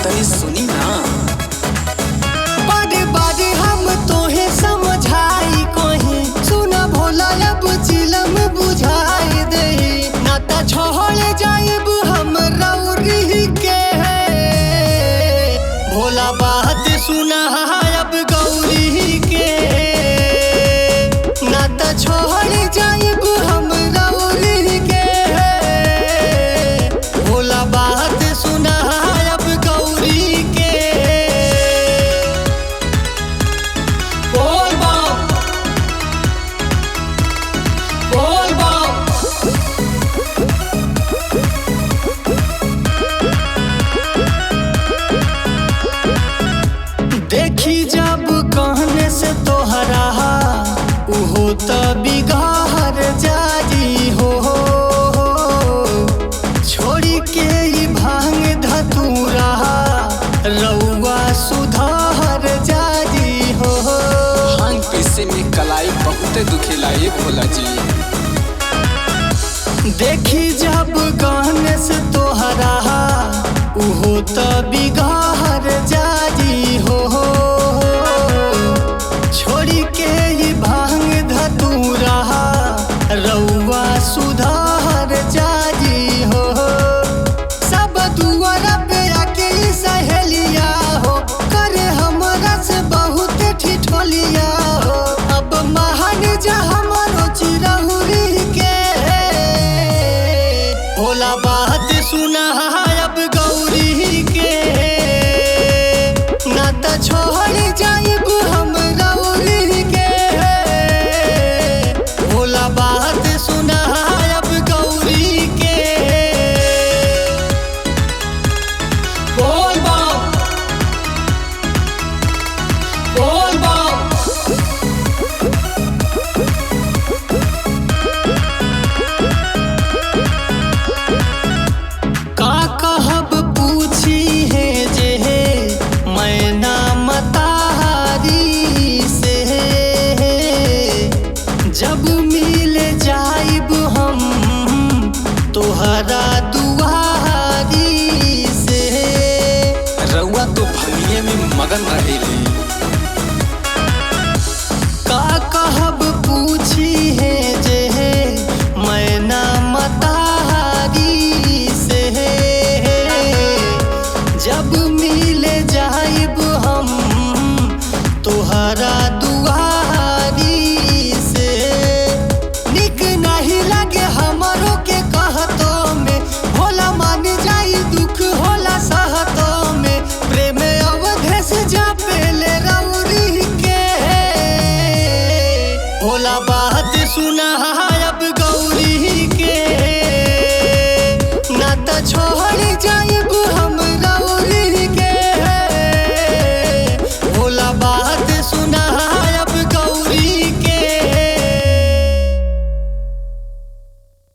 तनी सुनी ना। बारे बारे हम तोहे समझाई कहीं, सुना भोला अब चिलम बुझाई दे, ना त छोड़ जाइब हम रौरी के। भोला बात सुना अब गौरी के, ना त छोड़ जाइब हम रौरी के। भोला बात सुना अब गौरी के। बोल बम बोल बम। देखी जब कहने से तोहरा उहो त बिगाड़ जारी हो, छोड़ी के ई भांग धतूरा रउआ सुधार जारी हो। भांग पीसे में कलाई बहुत दुखेला ये भोला जी। देखी जब कहने से तोहरा उहो त बिगाड़ जारी हो, छोड़ी के ई भांग धतूरा रउआ सुधार जारी हो। सब दुआरा पे आके ई सहेलिया हो, करे हमरा से बहुत ठिठोलिया हो। अब महान जा हमरो चिरहुरी के। भोला बात सुना अब गौरी के, ना त छोड़ जाइब हम रौरी के। भोला बात सुना अब गौरी के। बोल बम बोल बम। का कहब पूछी है जे मैं ना मतारी से, जब मिल जाइब हम तोहरा दुआरी से। रउआ तो भंगिए में मगन रहेली। का कहब पूछी है जे मैं ना मतारी से, जब मिल जा